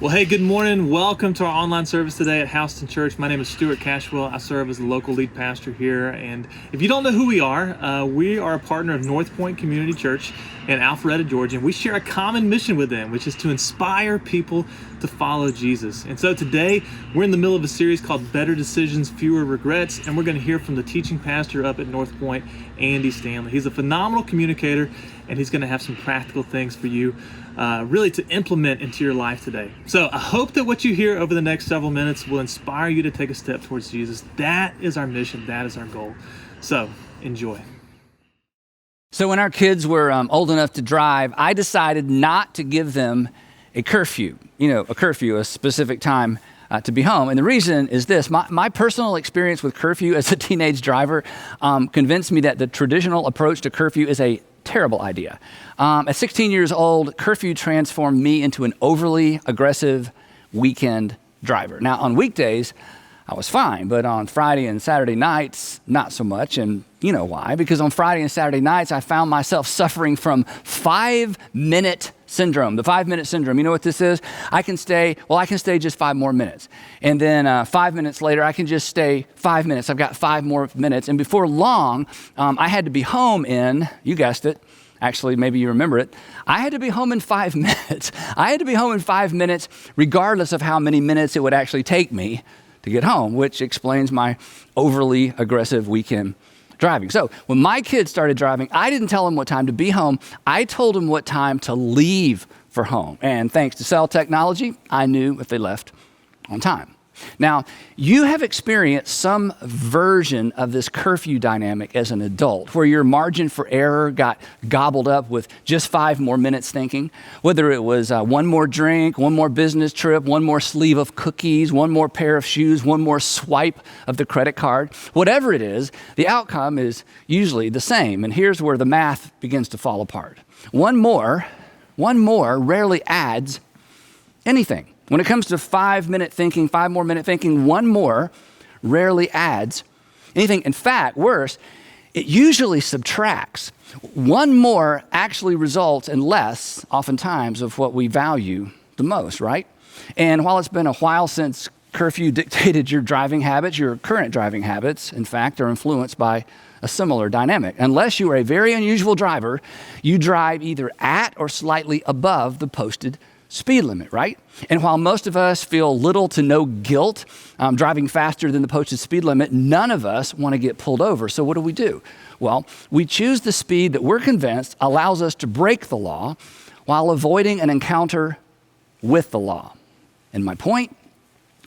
Well, hey, good morning. Welcome to our online service today at Houston Church. My name is Stuart Cashwell. I serve as the local lead pastor here. And if you don't know who we are a partner of North Point Community Church in Alpharetta, Georgia. And we share a common mission with them, which is to inspire people to follow Jesus. And so today we're in the middle of a series called Better Decisions, Fewer Regrets. And we're going to hear from the teaching pastor up at North Point, Andy Stanley. He's a phenomenal communicator, and he's going to have some practical things for you really to implement into your life today. So I hope that what you hear over the next several minutes will inspire you to take a step towards Jesus. That is our mission. That is our goal. So enjoy. So when our kids were old enough to drive, I decided not to give them a curfew, a specific time to be home. And the reason is this: my personal experience with curfew as a teenage driver convinced me that the traditional approach to curfew is a terrible idea. At 16 years old, curfew transformed me into an overly aggressive weekend driver. Now, on weekdays, I was fine, but on Friday and Saturday nights, not so much. And you know why? Because on Friday and Saturday nights, I found myself suffering from 5-minute syndrome, the 5-minute syndrome. You know what this is? I can stay just 5 more minutes. And then 5 minutes later, I can just stay 5 minutes. I've got 5 more minutes. And before long, I had to be home in, you guessed it, actually, maybe you remember it, I had to be home in 5 minutes. I had to be home in 5 minutes, regardless of how many minutes it would actually take me to get home, which explains my overly aggressive weekend driving. So when my kids started driving, I didn't tell them what time to be home. I told them what time to leave for home. And thanks to cell technology, I knew if they left on time. Now, you have experienced some version of this curfew dynamic as an adult, where your margin for error got gobbled up with just 5 more minutes thinking, whether it was one more drink, one more business trip, one more sleeve of cookies, one more pair of shoes, one more swipe of the credit card. Whatever it is, the outcome is usually the same. And here's where the math begins to fall apart. One more rarely adds anything. When it comes to 5-minute thinking, 5 more minute thinking, one more rarely adds anything. In fact, worse, it usually subtracts. One more actually results in less, oftentimes, of what we value the most, right? And while it's been a while since curfew dictated your driving habits, your current driving habits, in fact, are influenced by a similar dynamic. Unless you are a very unusual driver, you drive either at or slightly above the posted speed limit, right? And while most of us feel little to no guilt driving faster than the posted speed limit, none of us want to get pulled over. So what do? Well, we choose the speed that we're convinced allows us to break the law while avoiding an encounter with the law. And my point,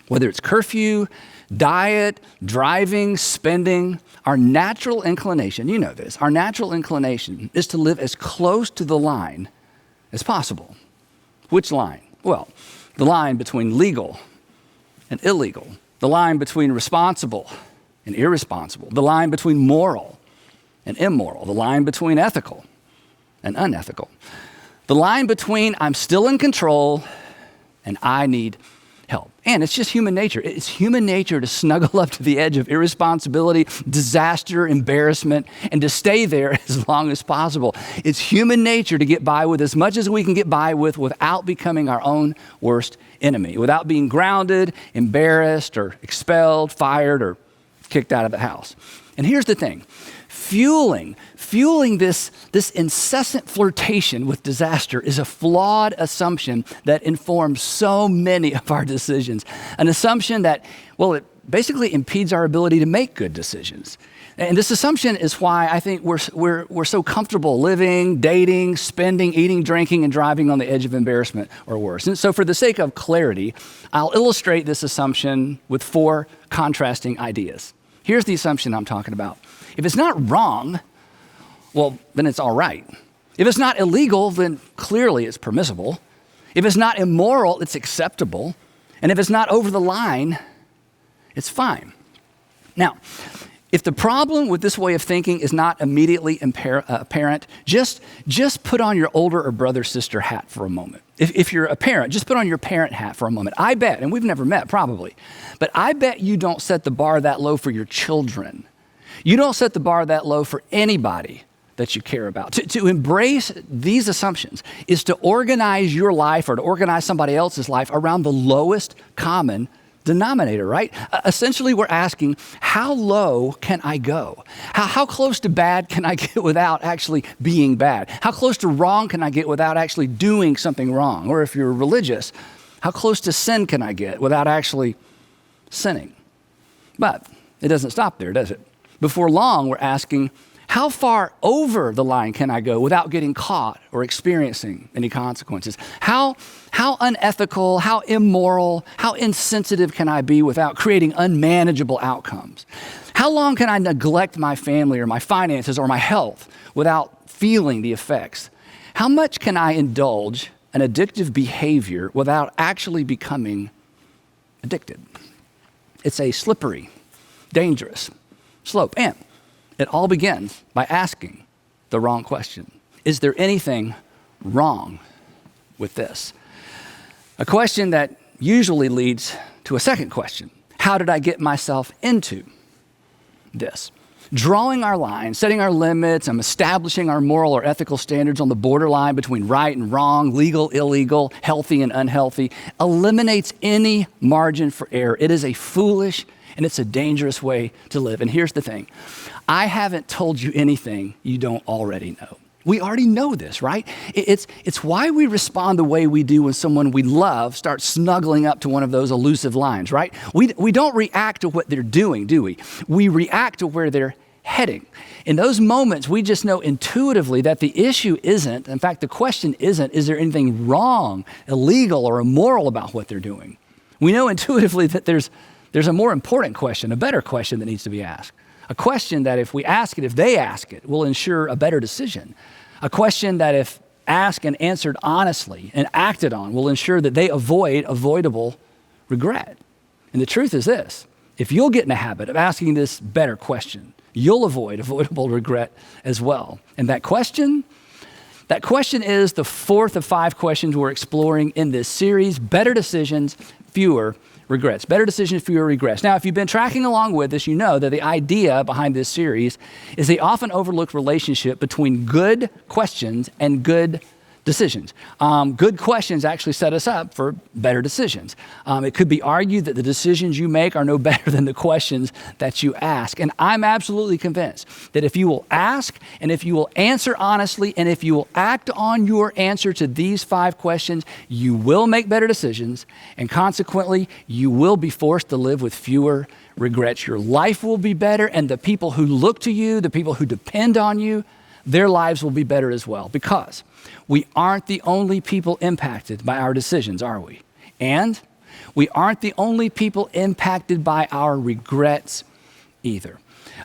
whether it's curfew, diet, driving, spending, our natural inclination, you know this, our natural inclination is to live as close to the line as possible. Which line? Well, the line between legal and illegal, the line between responsible and irresponsible, the line between moral and immoral, the line between ethical and unethical, the line between I'm still in control and I need help. And it's just human nature. It's human nature to snuggle up to the edge of irresponsibility, disaster, embarrassment, and to stay there as long as possible. It's human nature to get by with as much as we can get by with without becoming our own worst enemy, without being grounded, embarrassed, or expelled, fired, or kicked out of the house. And here's the thing. Fueling this incessant flirtation with disaster is a flawed assumption that informs so many of our decisions. An assumption that, it basically impedes our ability to make good decisions. And this assumption is why I think we're so comfortable living, dating, spending, eating, drinking, and driving on the edge of embarrassment or worse. And so for the sake of clarity, I'll illustrate this assumption with 4 contrasting ideas. Here's the assumption I'm talking about. If it's not wrong, then it's all right. If it's not illegal, then clearly it's permissible. If it's not immoral, it's acceptable. And if it's not over the line, it's fine. Now, if the problem with this way of thinking is not immediately apparent, just put on your older or brother, sister hat for a moment. If you're a parent, just put on your parent hat for a moment. I bet, and we've never met probably, but I bet you don't set the bar that low for your children. You don't set the bar that low for anybody that you care about. To embrace these assumptions is to organize your life or to organize somebody else's life around the lowest common denominator, right? Essentially, we're asking, how low can I go? How close to bad can I get without actually being bad? How close to wrong can I get without actually doing something wrong? Or if you're religious, how close to sin can I get without actually sinning? But it doesn't stop there, does it? Before long, we're asking, how far over the line can I go without getting caught or experiencing any consequences? How unethical, how immoral, how insensitive can I be without creating unmanageable outcomes? How long can I neglect my family or my finances or my health without feeling the effects? How much can I indulge an addictive behavior without actually becoming addicted? It's a slippery, dangerous slope. And it all begins by asking the wrong question. Is there anything wrong with this? A question that usually leads to a second question. How did I get myself into this? Drawing our line, setting our limits, and establishing our moral or ethical standards on the borderline between right and wrong, legal, illegal, healthy and unhealthy, eliminates any margin for error. It is a foolish and it's a dangerous way to live. And here's the thing. I haven't told you anything you don't already know. We already know this, right? It's why we respond the way we do when someone we love starts snuggling up to one of those elusive lines, right? We don't react to what they're doing, do we? We react to where they're heading. In those moments, we just know intuitively that the issue isn't, in fact, the question isn't, is there anything wrong, illegal, or immoral about what they're doing? We know intuitively that there's a more important question, a better question that needs to be asked. A question that if we ask it, if they ask it, will ensure a better decision. A question that if asked and answered honestly and acted on will ensure that they avoid avoidable regret. And the truth is this, if you'll get in the habit of asking this better question, you'll avoid avoidable regret as well. And that question is the fourth of 5 questions we're exploring in this series, Better Decisions, Fewer Regrets. Better decisions, fewer regrets. Now, if you've been tracking along with us, you know that the idea behind this series is the often overlooked relationship between good questions and good decisions. Good questions actually set us up for better decisions. It could be argued that the decisions you make are no better than the questions that you ask. And I'm absolutely convinced that if you will ask and if you will answer honestly and if you will act on your answer to these 5 questions, you will make better decisions and consequently you will be forced to live with fewer regrets. Your life will be better and the people who look to you, the people who depend on you, their lives will be better as well because we aren't the only people impacted by our decisions, are we? And we aren't the only people impacted by our regrets either.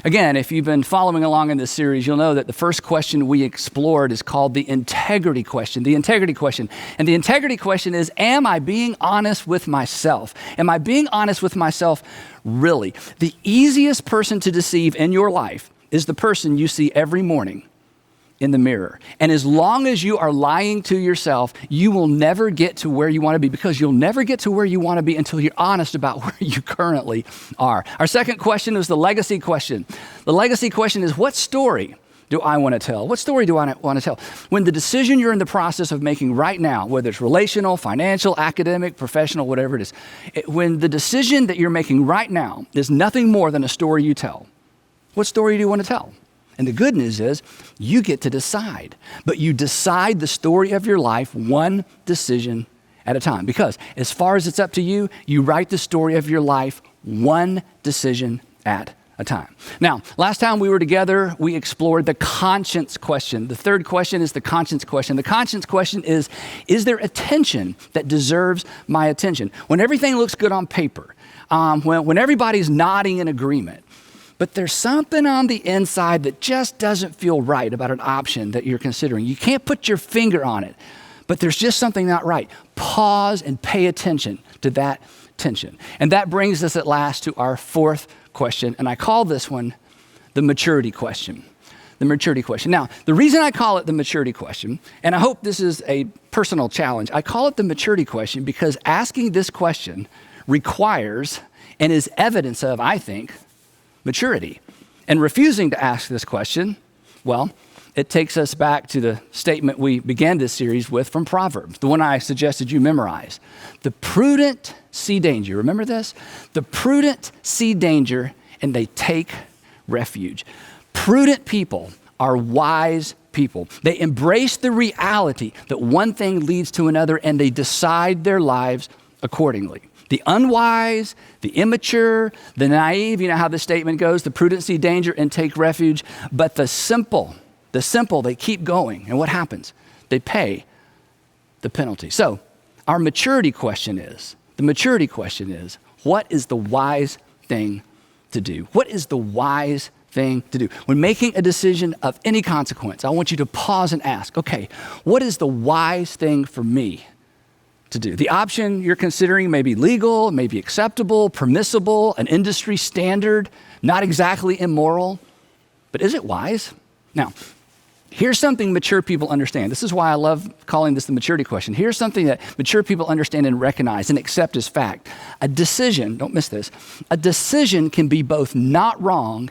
Again, if you've been following along in this series, you'll know that the first question we explored is called the integrity question. The integrity question. And the integrity question is, am I being honest with myself? Am I being honest with myself really? The easiest person to deceive in your life is the person you see every morning in the mirror. And as long as you are lying to yourself, you will never get to where you want to be because you'll never get to where you want to be until you're honest about where you currently are. Our second question was the legacy question. The legacy question is, what story do I want to tell? What story do I want to tell? When the decision you're in the process of making right now, whether it's relational, financial, academic, professional, whatever it is, when the decision that you're making right now is nothing more than a story you tell, what story do you want to tell? And the good news is you get to decide, but you decide the story of your life one decision at a time. Because as far as it's up to you, you write the story of your life one decision at a time. Now, last time we were together, we explored the conscience question. The third question is the conscience question. The conscience question is there attention that deserves my attention? When everything looks good on paper, when everybody's nodding in agreement, but there's something on the inside that just doesn't feel right about an option that you're considering. You can't put your finger on it, but there's just something not right. Pause and pay attention to that tension. And that brings us at last to our fourth question, and I call this one the maturity question. The maturity question. Now, the reason I call it the maturity question, and I hope this is a personal challenge, I call it the maturity question because asking this question requires and is evidence of, I think, maturity. And refusing to ask this question, well, it takes us back to the statement we began this series with from Proverbs, the one I suggested you memorize. The prudent see danger. Remember this? The prudent see danger and they take refuge. Prudent people are wise people. They embrace the reality that one thing leads to another and they decide their lives accordingly. The unwise, the immature, the naive, you know how the statement goes, the prudent see danger and take refuge, but the simple, they keep going. And what happens? They pay the penalty. So our maturity question is, what is the wise thing to do? What is the wise thing to do? When making a decision of any consequence, I want you to pause and ask, okay, what is the wise thing for me to do? The option you're considering may be legal, may be acceptable, permissible, an industry standard, not exactly immoral, but is it wise? Now, here's something mature people understand. This is why I love calling this the maturity question. Here's something that mature people understand and recognize and accept as fact. A decision, don't miss this, a decision can be both not wrong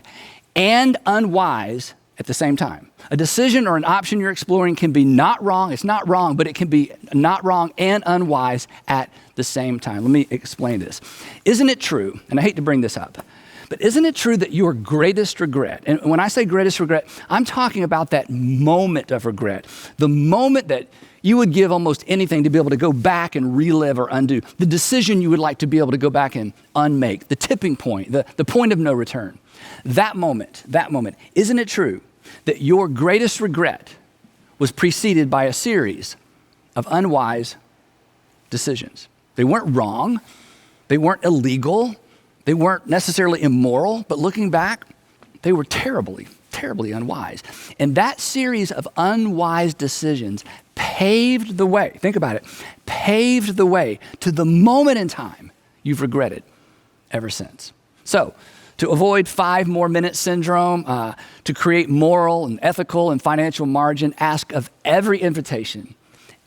and unwise at the same time. A decision or an option you're exploring can be not wrong, it's not wrong, but it can be not wrong and unwise at the same time. Let me explain this. Isn't it true, and I hate to bring this up, but isn't it true that your greatest regret, and when I say greatest regret, I'm talking about that moment of regret, the moment that you would give almost anything to be able to go back and relive or undo, the decision you would like to be able to go back and unmake, the tipping point, the point of no return. That moment, isn't it true that your greatest regret was preceded by a series of unwise decisions? They weren't wrong, they weren't illegal, they weren't necessarily immoral, but looking back, they were terribly unwise. And that series of unwise decisions paved the way, think about it, paved the way to the moment in time you've regretted ever since. So, to avoid 5 more minutes syndrome, to create moral and ethical and financial margin, ask of every invitation,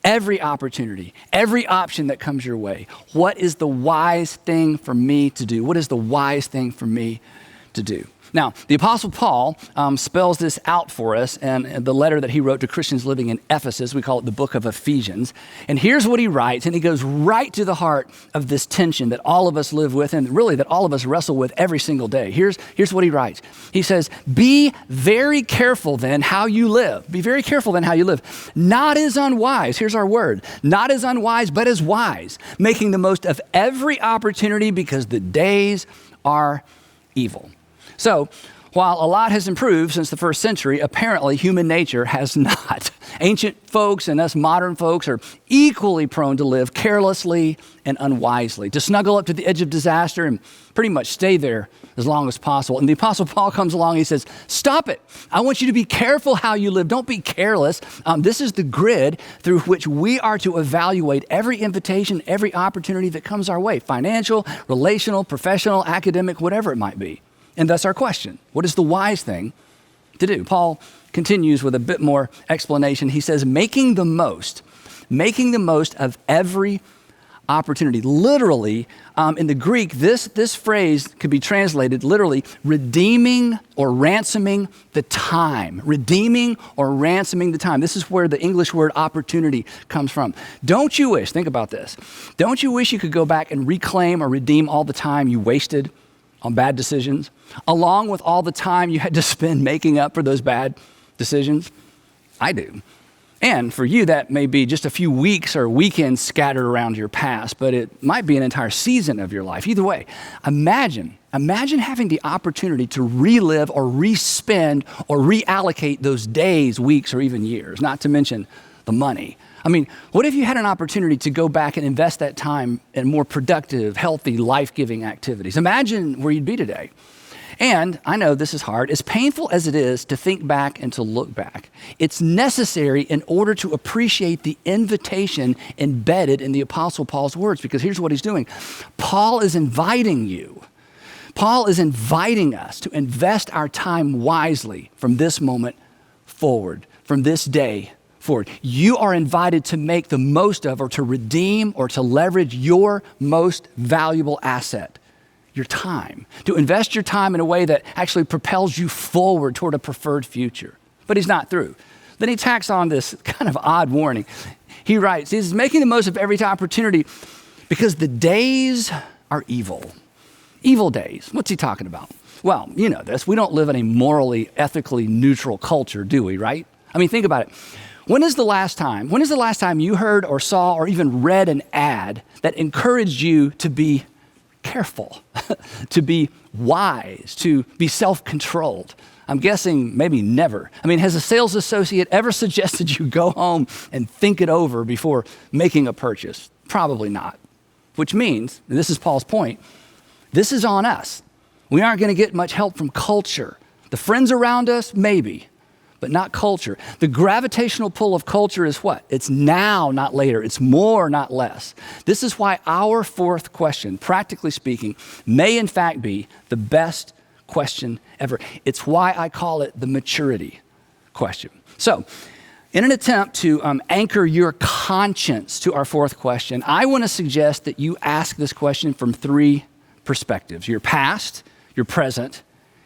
every opportunity, every option that comes your way, what is the wise thing for me to do? What is the wise thing for me to do? Now, the Apostle Paul spells this out for us in the letter that he wrote to Christians living in Ephesus. We call it the book of Ephesians. And here's what he writes, and he goes right to the heart of this tension that all of us live with and really that all of us wrestle with every single day. Here's what he writes. He says, be very careful then how you live. Be very careful then how you live. Not as unwise, here's our word, not as unwise, but as wise, making the most of every opportunity because the days are evil. So, while a lot has improved since the first century, apparently human nature has not. Ancient folks and us modern folks are equally prone to live carelessly and unwisely, to snuggle up to the edge of disaster and pretty much stay there as long as possible. And the Apostle Paul comes along and he says, stop it. I want you to be careful how you live. Don't be careless. This is the grid through which we are to evaluate every invitation, every opportunity that comes our way, financial, relational, professional, academic, whatever it might be. And thus our question, what is the wise thing to do? Paul continues with a bit more explanation. He says, making the most of every opportunity. Literally, in the Greek, this phrase could be translated literally redeeming or ransoming the time. Redeeming or ransoming the time. This is where the English word opportunity comes from. Don't you wish, think about this, don't you wish you could go back and reclaim or redeem all the time you wasted on bad decisions, along with all the time you had to spend making up for those bad decisions? I do. And for you, that may be just a few weeks or weekends scattered around your past, but it might be an entire season of your life. Either way, imagine having the opportunity to relive or respend or reallocate those days, weeks, or even years, not to mention the money. I mean, what if you had an opportunity to go back and invest that time in more productive, healthy, life-giving activities? Imagine where you'd be today. And I know this is hard. As painful as it is to think back and to look back, it's necessary in order to appreciate the invitation embedded in the Apostle Paul's words, because here's what he's doing. Paul is inviting us to invest our time wisely from this moment forward, from this day forward. You are invited to make the most of or to redeem or to leverage your most valuable asset, your time, to invest your time in a way that actually propels you forward toward a preferred future. But he's not through. Then he tacks on this kind of odd warning. He writes, he's making the most of every opportunity because the days are evil. Evil days. What's he talking about? Well, you know this. We don't live in a morally, ethically neutral culture, do we, right? I mean, think about it. When is the last time you heard or saw or even read an ad that encouraged you to be careful, to be wise, to be self-controlled? I'm guessing maybe never. I mean, has a sales associate ever suggested you go home and think it over before making a purchase? Probably not. Which means, and this is Paul's point, this is on us. We aren't going to get much help from culture. The friends around us, maybe, but not culture. The gravitational pull of culture is what? It's now, not later. It's more, not less. This is why our fourth question, practically speaking, may in fact be the best question ever. It's why I call it the maturity question. So, in an attempt to anchor your conscience to our fourth question, I want to suggest that you ask this question from three perspectives: your past, your present,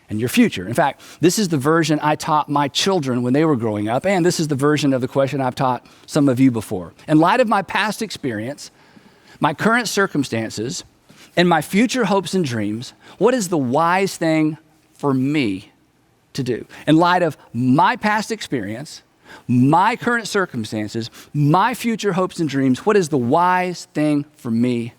and your future. In fact, this is the version I taught my children when they were growing up, and this is the version of the question I've taught some of you before. In light of my past experience, my current circumstances, and my future hopes and dreams, what is the wise thing for me to do? In light of my past experience, my current circumstances, my future hopes and dreams, what is the wise thing for me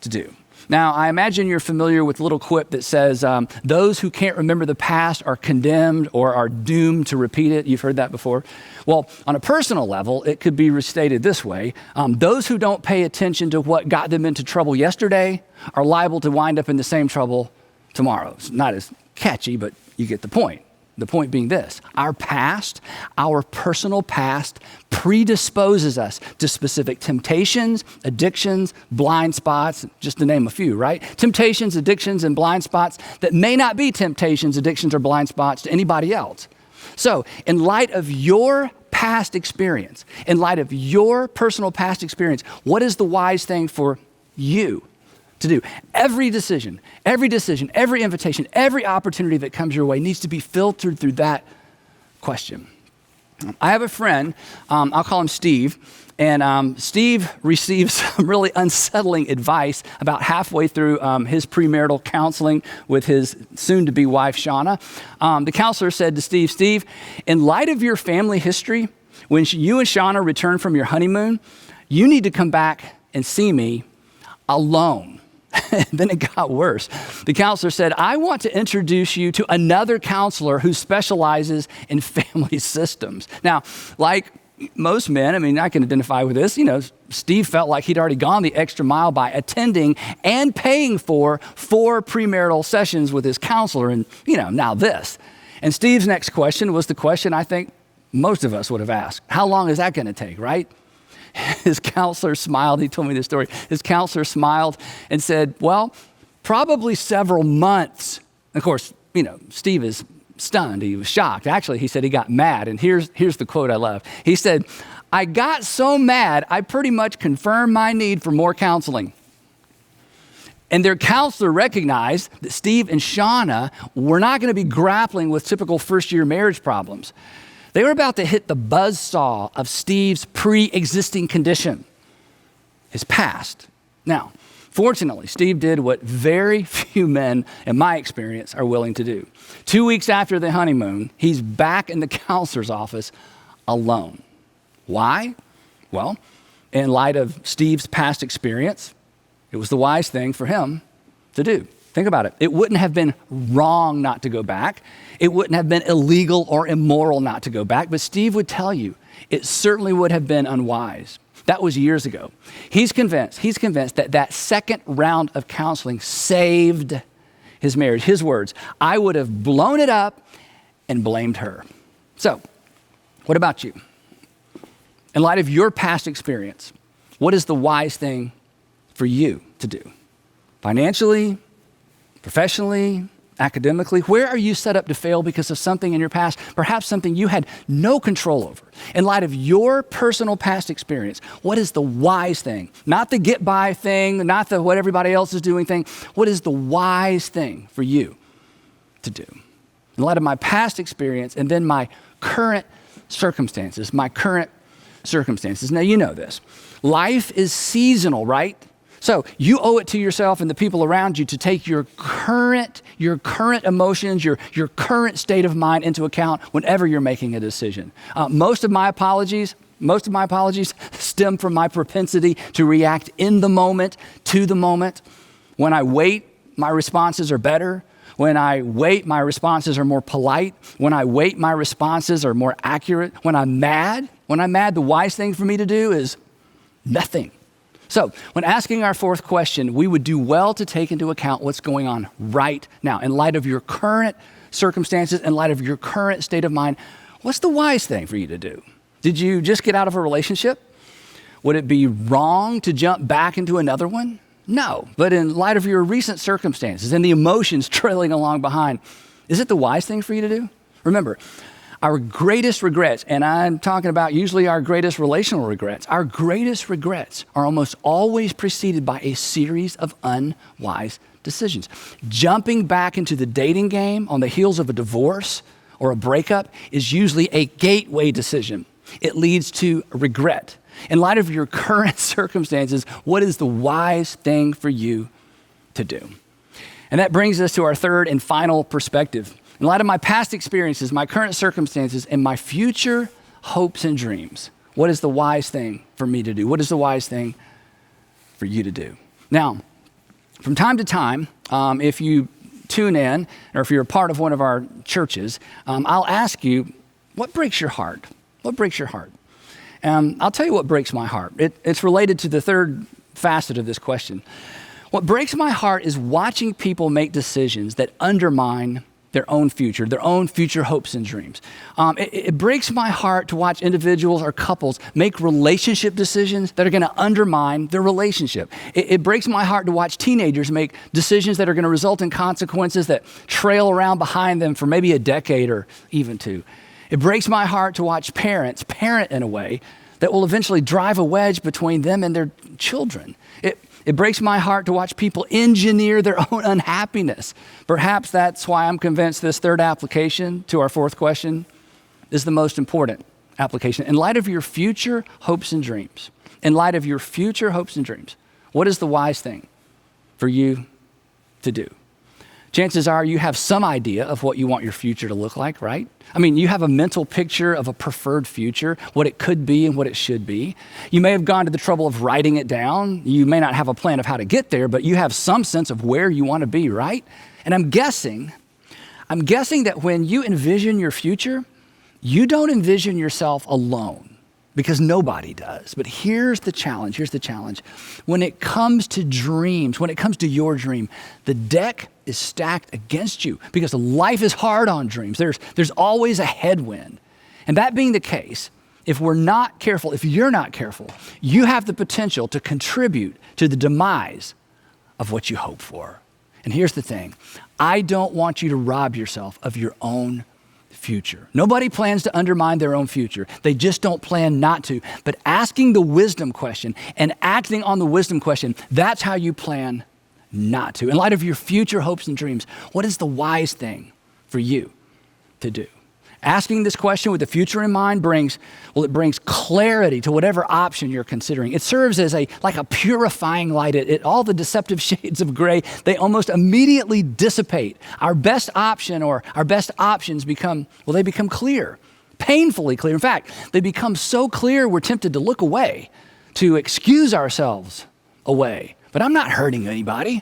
to do? Now, I imagine you're familiar with a little quip that says, those who can't remember the past are condemned or are doomed to repeat it. You've heard that before. Well, on a personal level, it could be restated this way. Those who don't pay attention to what got them into trouble yesterday are liable to wind up in the same trouble tomorrow. It's not as catchy, but you get the point. The point being this: our past, our personal past, predisposes us to specific temptations, addictions, blind spots, just to name a few, right? Temptations, addictions, and blind spots that may not be temptations, addictions, or blind spots to anybody else. So, in light of your past experience, in light of your personal past experience, what is the wise thing for you to do? Every decision, every invitation, every opportunity that comes your way needs to be filtered through that question. I have a friend, I'll call him Steve, and Steve received some really unsettling advice about halfway through his premarital counseling with his soon-to-be wife, Shauna. The counselor said to Steve, in light of your family history, when you and Shauna return from your honeymoon, you need to come back and see me alone. Then it got worse. The counselor said, I want to introduce you to another counselor who specializes in family systems. Now, like most men, I mean, I can identify with this. You know, Steve felt like he'd already gone the extra mile by attending and paying for 4 premarital sessions with his counselor. And, you know, now this. And Steve's next question was the question I think most of us would have asked. How long is that going to take, right? His counselor smiled. He told me this story. His counselor smiled and said, well, probably several months. Of course, you know, Steve is stunned. He was shocked. Actually, he said he got mad. And here's the quote I love. He said, I got so mad, I pretty much confirmed my need for more counseling. And their counselor recognized that Steve and Shauna were not going to be grappling with typical first-year marriage problems. They were about to hit the buzzsaw of Steve's pre-existing condition, his past. Now, fortunately, Steve did what very few men, in my experience, are willing to do. 2 weeks after the honeymoon, he's back in the counselor's office alone. Why? Well, in light of Steve's past experience, it was the wise thing for him to do. Think about it. It wouldn't have been wrong not to go back. It wouldn't have been illegal or immoral not to go back. But Steve would tell you it certainly would have been unwise. That was years ago. He's convinced that second round of counseling saved his marriage. His words, I would have blown it up and blamed her. So, what about you? In light of your past experience, what is the wise thing for you to do? Financially, professionally, academically, where are you set up to fail because of something in your past, perhaps something you had no control over? In light of your personal past experience, what is the wise thing? Not the get by thing, not the what everybody else is doing thing. What is the wise thing for you to do? In light of my past experience and then my current circumstances, my current circumstances. Now, you know this. Life is seasonal, right? So you owe it to yourself and the people around you to take your current emotions, your current state of mind into account whenever you're making a decision. Most of my apologies stem from my propensity to react in the moment, to the moment. When I wait, my responses are better. When I wait, my responses are more polite. When I wait, my responses are more accurate. When I'm mad, the wise thing for me to do is nothing. So when asking our fourth question, we would do well to take into account what's going on right now. In light of your current circumstances, in light of your current state of mind, what's the wise thing for you to do? Did you just get out of a relationship? Would it be wrong to jump back into another one? No, but in light of your recent circumstances and the emotions trailing along behind, is it the wise thing for you to do? Remember, our greatest regrets, and I'm talking about usually our greatest relational regrets, our greatest regrets are almost always preceded by a series of unwise decisions. Jumping back into the dating game on the heels of a divorce or a breakup is usually a gateway decision. It leads to regret. In light of your current circumstances, what is the wise thing for you to do? And that brings us to our third and final perspective. In light of my past experiences, my current circumstances, and my future hopes and dreams, what is the wise thing for me to do? What is the wise thing for you to do? Now, from time to time, if you tune in, or if you're a part of one of our churches, I'll ask you, what breaks your heart? What breaks your heart? I'll tell you what breaks my heart. It's related to the third facet of this question. What breaks my heart is watching people make decisions that undermine their own future hopes and dreams. It breaks my heart to watch individuals or couples make relationship decisions that are going to undermine their relationship. It breaks my heart to watch teenagers make decisions that are going to result in consequences that trail around behind them for maybe a decade or even two. It breaks my heart to watch parents parent in a way that will eventually drive a wedge between them and their children. It breaks my heart to watch people engineer their own unhappiness. Perhaps that's why I'm convinced this third application to our fourth question is the most important application. In light of your future hopes and dreams, what is the wise thing for you to do? Chances are you have some idea of what you want your future to look like, right? I mean, you have a mental picture of a preferred future, what it could be and what it should be. You may have gone to the trouble of writing it down. You may not have a plan of how to get there, but you have some sense of where you want to be, right? And I'm guessing that when you envision your future, you don't envision yourself alone, because nobody does. But here's the challenge. When it comes to dreams, when it comes to your dream, the deck is stacked against you because life is hard on dreams. There's always a headwind. And that being the case, if you're not careful, you have the potential to contribute to the demise of what you hope for. And here's the thing. I don't want you to rob yourself of your own future. Nobody plans to undermine their own future. They just don't plan not to. But asking the wisdom question and acting on the wisdom question, that's how you plan not to. In light of your future hopes and dreams, what is the wise thing for you to do? Asking this question with the future in mind brings clarity to whatever option you're considering. It serves as like a purifying light. All the deceptive shades of gray, they almost immediately dissipate. Our best option or our best options become clear, painfully clear. In fact, they become so clear we're tempted to look away, to excuse ourselves away. But I'm not hurting anybody.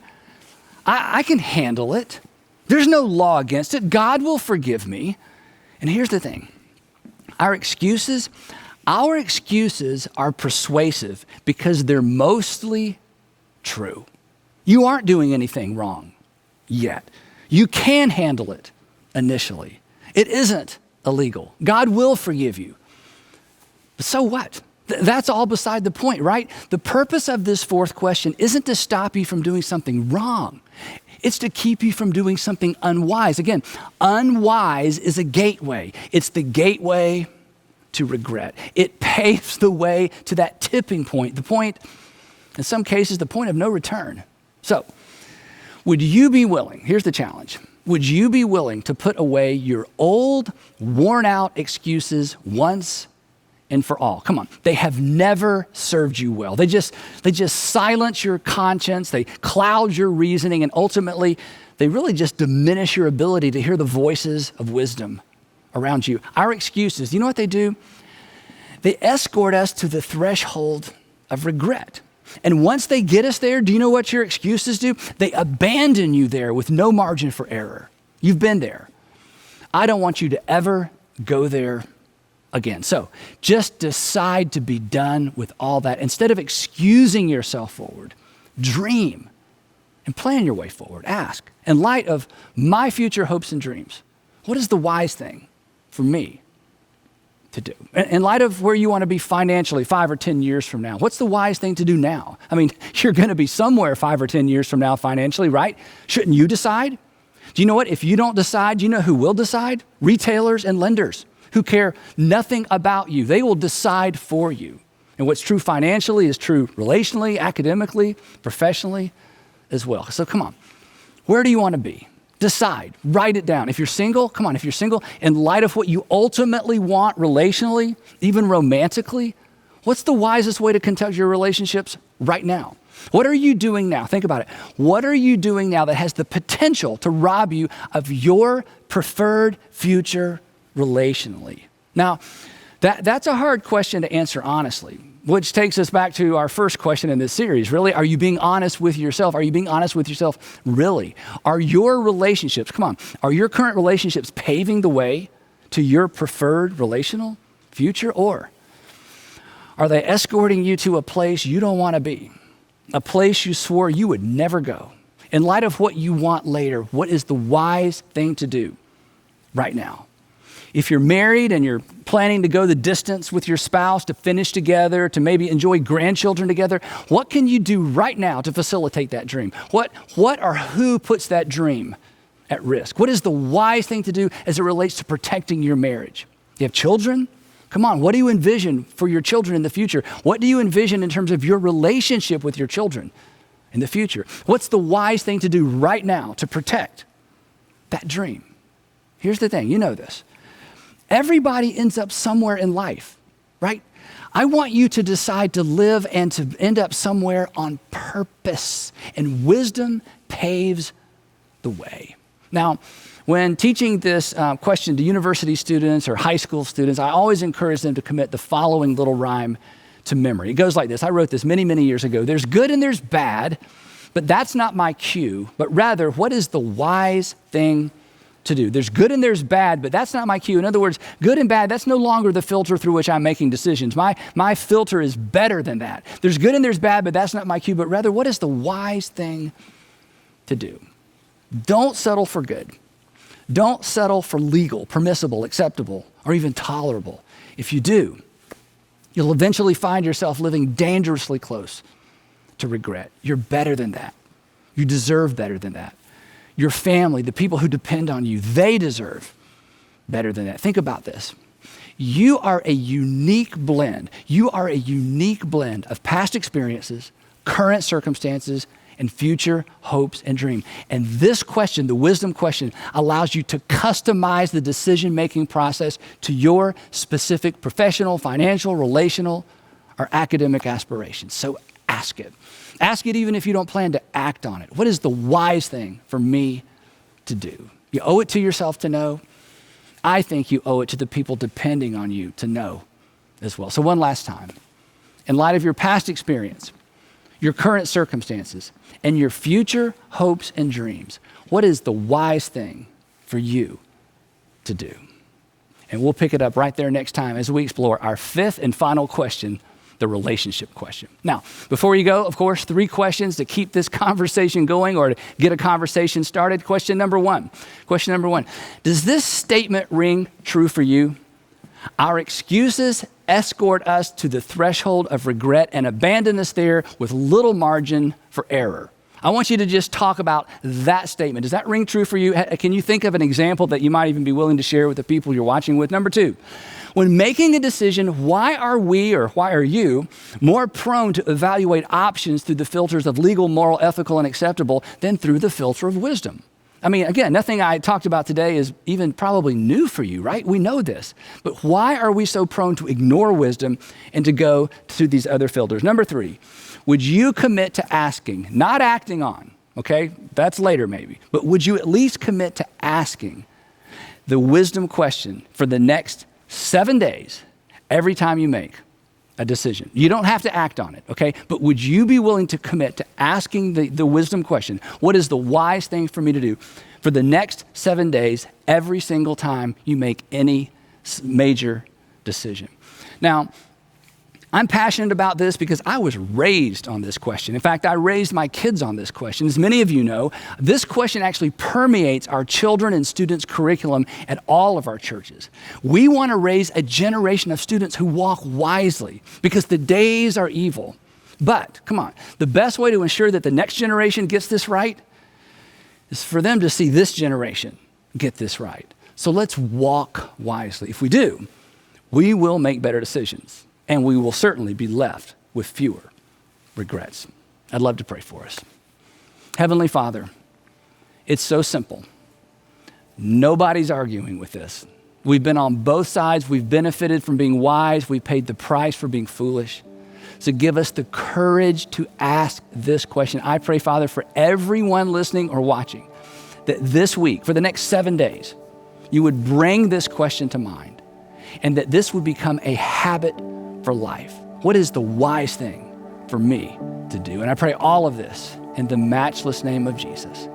I can handle it. There's no law against it. God will forgive me. And here's the thing. Our excuses are persuasive because they're mostly true. You aren't doing anything wrong yet. You can handle it initially. It isn't illegal. God will forgive you. But so what? That's all beside the point, right? The purpose of this fourth question isn't to stop you from doing something wrong. It's to keep you from doing something unwise. Again, unwise is a gateway. It's the gateway to regret. It paves the way to that tipping point, in some cases, the point of no return. So, would you be willing, here's the challenge, would you be willing to put away your old, worn out excuses once and for all? Come on. They have never served you well. They just silence your conscience. They cloud your reasoning. And ultimately, they really just diminish your ability to hear the voices of wisdom around you. Our excuses, you know what they do? They escort us to the threshold of regret. And once they get us there, do you know what your excuses do? They abandon you there with no margin for error. You've been there. I don't want you to ever go there again. So just decide to be done with all that. Instead of excusing yourself forward, dream and plan your way forward. Ask, in light of my future hopes and dreams, what is the wise thing for me to do? In light of where you want to be financially 5 or 10 years from now, what's the wise thing to do now? I mean, you're going to be somewhere 5 or 10 years from now financially, right? Shouldn't you decide? Do you know what? If you don't decide, you know who will decide? Retailers and lenders who care nothing about you. They will decide for you. And what's true financially is true relationally, academically, professionally as well. So come on, where do you want to be? Decide, write it down. If you're single, come on, if you're single, in light of what you ultimately want relationally, even romantically, what's the wisest way to conduct your relationships right now? What are you doing now? Think about it. What are you doing now that has the potential to rob you of your preferred future relationally? Now, that's a hard question to answer honestly, which takes us back to our first question in this series. Really, are you being honest with yourself? Are you being honest with yourself? Really? Are your relationships, come on, are your current relationships paving the way to your preferred relational future? Or are they escorting you to a place you don't want to be? A place you swore you would never go? In light of what you want later, what is the wise thing to do right now? If you're married and you're planning to go the distance with your spouse to finish together, to maybe enjoy grandchildren together, what can you do right now to facilitate that dream? What or who puts that dream at risk? What is the wise thing to do as it relates to protecting your marriage? You have children? Come on, what do you envision for your children in the future? What do you envision in terms of your relationship with your children in the future? What's the wise thing to do right now to protect that dream? Here's the thing, you know this. Everybody ends up somewhere in life, right? I want you to decide to live and to end up somewhere on purpose, and wisdom paves the way. Now, when teaching this question to university students or high school students, I always encourage them to commit the following little rhyme to memory. It goes like this. I wrote this many, many years ago. There's good and there's bad, but that's not my cue, but rather, what is the wise thing to do? There's good and there's bad, but that's not my cue. In other words, good and bad, that's no longer the filter through which I'm making decisions. My filter is better than that. There's good and there's bad, but that's not my cue, but rather, what is the wise thing to do? Don't settle for good. Don't settle for legal, permissible, acceptable, or even tolerable. If you do, you'll eventually find yourself living dangerously close to regret. You're better than that. You deserve better than that. Your family, the people who depend on you, they deserve better than that. Think about this. You are a unique blend. You are a unique blend of past experiences, current circumstances, and future hopes and dreams. And this question, the wisdom question, allows you to customize the decision-making process to your specific professional, financial, relational, or academic aspirations. So ask it. Ask it even if you don't plan to act on it. What is the wise thing for me to do? You owe it to yourself to know. I think you owe it to the people depending on you to know as well. So one last time. In light of your past experience, your current circumstances, and your future hopes and dreams, what is the wise thing for you to do? And we'll pick it up right there next time as we explore our fifth and final question, the relationship question. Now, before you go, of course, 3 questions to keep this conversation going or to get a conversation started. Question number one. Does this statement ring true for you? Our excuses escort us to the threshold of regret and abandon us there with little margin for error. I want you to just talk about that statement. Does that ring true for you? Can you think of an example that you might even be willing to share with the people you're watching with? Number 2, when making a decision, why are you more prone to evaluate options through the filters of legal, moral, ethical, and acceptable than through the filter of wisdom? I mean, again, nothing I talked about today is even probably new for you, right? We know this. But why are we so prone to ignore wisdom and to go to these other filters? Number 3, would you commit to asking, not acting on, okay? That's later maybe. But would you at least commit to asking the wisdom question for the next 7 days every time you make a decision? You don't have to act on it, okay? But would you be willing to commit to asking the wisdom question, what is the wise thing for me to do for the next 7 days every single time you make any major decision? Now, I'm passionate about this because I was raised on this question. In fact, I raised my kids on this question. As many of you know, this question actually permeates our children and students' curriculum at all of our churches. We want to raise a generation of students who walk wisely because the days are evil. But, come on, the best way to ensure that the next generation gets this right is for them to see this generation get this right. So let's walk wisely. If we do, we will make better decisions. And we will certainly be left with fewer regrets. I'd love to pray for us. Heavenly Father, it's so simple. Nobody's arguing with this. We've been on both sides. We've benefited from being wise. We paid the price for being foolish. So give us the courage to ask this question. I pray, Father, for everyone listening or watching, that this week, for the next 7 days, you would bring this question to mind and that this would become a habit for life. What is the wise thing for me to do? And I pray all of this in the matchless name of Jesus.